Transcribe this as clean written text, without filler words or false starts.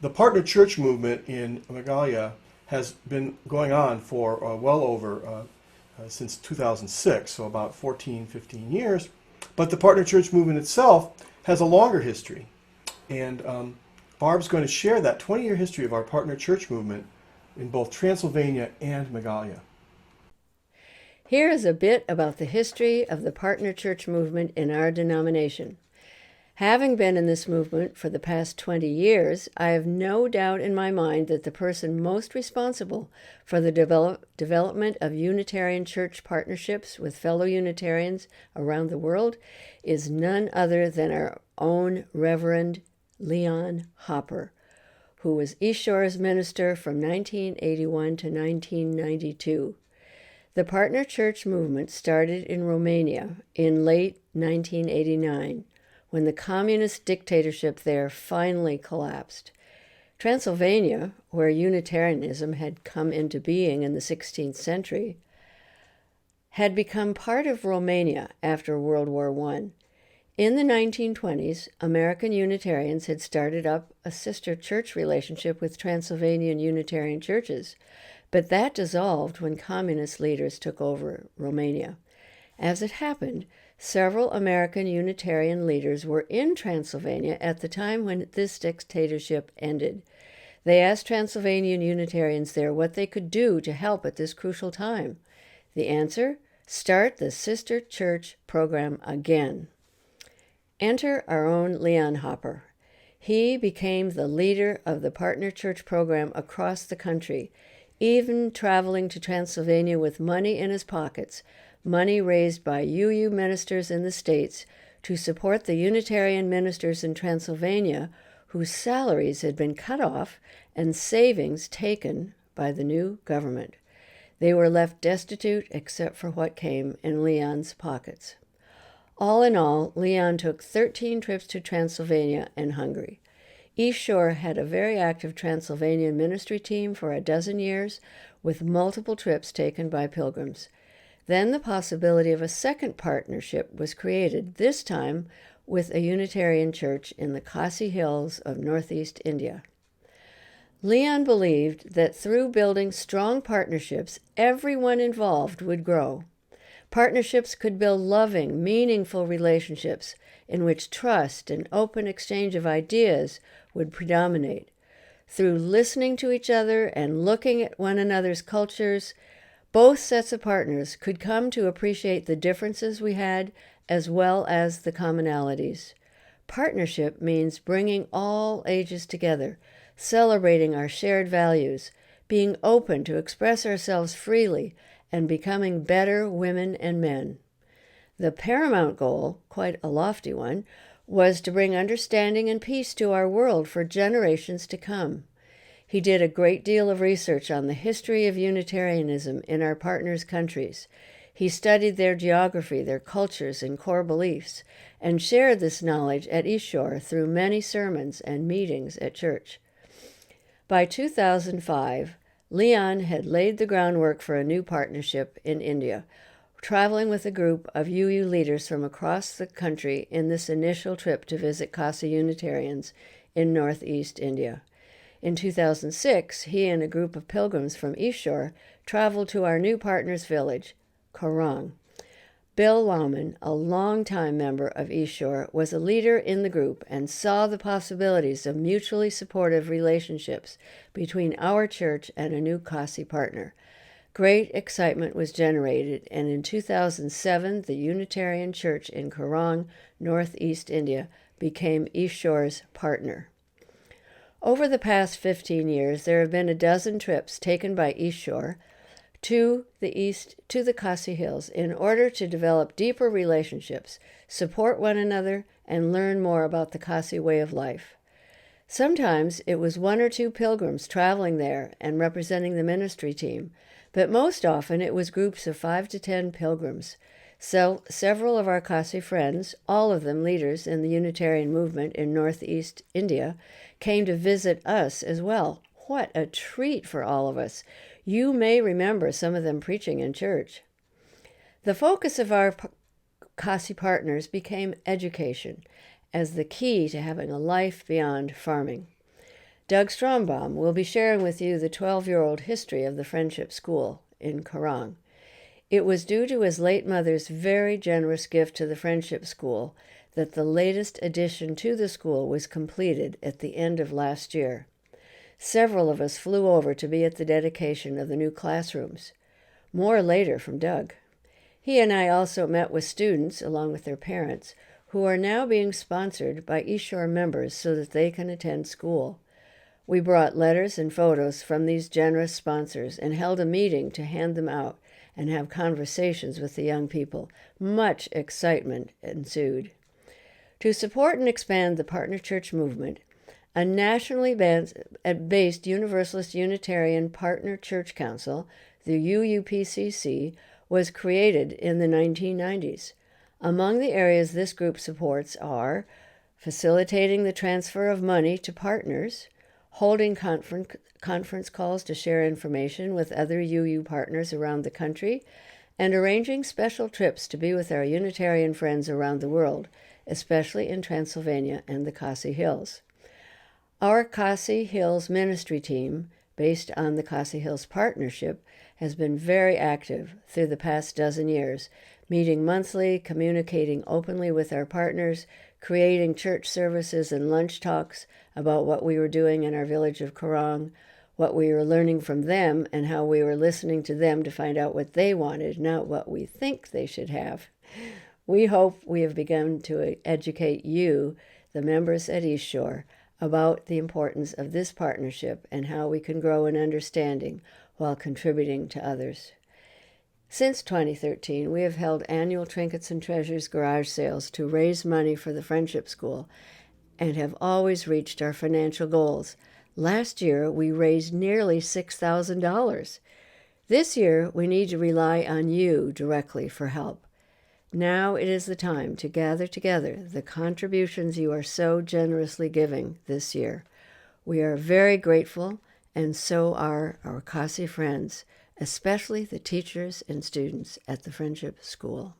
The partner church movement in Meghalaya has been going on for well over since 2006, so about 14, 15 years. But the partner church movement itself has a longer history. And Barb's going to share that 20-year history of our partner church movement in both Transylvania and Meghalaya. Here is a bit about the history of the partner church movement in our denomination. Having been in this movement for the past 20 years, I have no doubt in my mind that the person most responsible for the development of Unitarian church partnerships with fellow Unitarians around the world is none other than our own Reverend Leon Hopper, who was East Shore's minister from 1981 to 1992. The partner church movement started in Romania in late 1989, when the communist dictatorship there finally collapsed. Transylvania, where Unitarianism had come into being in the 16th century, had become part of Romania after World War I. In the 1920s, American Unitarians had started up a sister church relationship with Transylvanian Unitarian churches, but that dissolved when communist leaders took over Romania. As it happened, several American Unitarian leaders were in Transylvania at the time when this dictatorship ended. They asked Transylvanian Unitarians there what they could do to help at this crucial time. The answer? Start the sister church program again. Enter our own Leon Hopper. He became the leader of the partner church program across the country, even traveling to Transylvania with money in his pockets, money raised by UU ministers in the States to support the Unitarian ministers in Transylvania whose salaries had been cut off and savings taken by the new government. They were left destitute except for what came in Leon's pockets. All in all, Leon took 13 trips to Transylvania and Hungary. East Shore had a very active Transylvanian ministry team for a dozen years, with multiple trips taken by pilgrims. Then the possibility of a second partnership was created, this time with a Unitarian church in the Khasi Hills of northeast India. Leon believed that through building strong partnerships, everyone involved would grow. Partnerships could build loving, meaningful relationships in which trust and open exchange of ideas would predominate. Through listening to each other and looking at one another's cultures, both sets of partners could come to appreciate the differences we had as well as the commonalities. Partnership means bringing all ages together, celebrating our shared values, being open to express ourselves freely, and becoming better women and men. The paramount goal, quite a lofty one, was to bring understanding and peace to our world for generations to come. He did a great deal of research on the history of Unitarianism in our partners' countries. He studied their geography, their cultures, and core beliefs, and shared this knowledge at East Shore through many sermons and meetings at church. By 2005, Leon had laid the groundwork for a new partnership in India, traveling with a group of UU leaders from across the country in this initial trip to visit Khasi Unitarians in northeast India. In 2006, he and a group of pilgrims from East Shore traveled to our new partner's village, Korong. Bill Lauman, a longtime member of East Shore, was a leader in the group and saw the possibilities of mutually supportive relationships between our church and a new Khasi partner. Great excitement was generated, and in 2007, the Unitarian Church in Korong, northeast India, became East Shore's partner. Over the past 15 years, there have been a dozen trips taken by East Shore to the Khasi Hills in order to develop deeper relationships, support one another, and learn more about the Khasi way of life. Sometimes it was one or two pilgrims traveling there and representing the ministry team, but most often it was groups of 5 to 10 pilgrims. So several of our Khasi friends, all of them leaders in the Unitarian movement in northeast India, came to visit us as well. What a treat for all of us. You may remember some of them preaching in church. The focus of our Khasi partners became education as the key to having a life beyond farming. Doug Strombaum will be sharing with you the 12-year-old history of the Friendship School in Kerrang. It was due to his late mother's very generous gift to the Friendship School that the latest addition to the school was completed at the end of last year. Several of us flew over to be at the dedication of the new classrooms. More later from Doug. He and I also met with students, along with their parents, who are now being sponsored by East Shore members so that they can attend school. We brought letters and photos from these generous sponsors and held a meeting to hand them out and have conversations with the young people. Much excitement ensued. To support and expand the Partner Church movement, a nationally based Universalist Unitarian Partner Church Council, the UUPCC, was created in the 1990s. Among the areas this group supports are facilitating the transfer of money to partners, holding conference calls to share information with other UU partners around the country, and arranging special trips to be with our Unitarian friends around the world, especially in Transylvania and the Khasi Hills. Our Khasi Hills ministry team, based on the Khasi Hills Partnership, has been very active through the past dozen years, meeting monthly, communicating openly with our partners, creating church services and lunch talks about what we were doing in our village of Kerrang, what we were learning from them, and how we were listening to them to find out what they wanted, not what we think they should have. We hope we have begun to educate you, the members at East Shore, about the importance of this partnership and how we can grow in understanding while contributing to others. Since 2013, we have held annual Trinkets and Treasures garage sales to raise money for the Friendship School and have always reached our financial goals. Last year, we raised nearly $6,000. This year, we need to rely on you directly for help. Now it is the time to gather together the contributions you are so generously giving this year. We are very grateful, and so are our Khasi friends, especially the teachers and students at the Friendship School.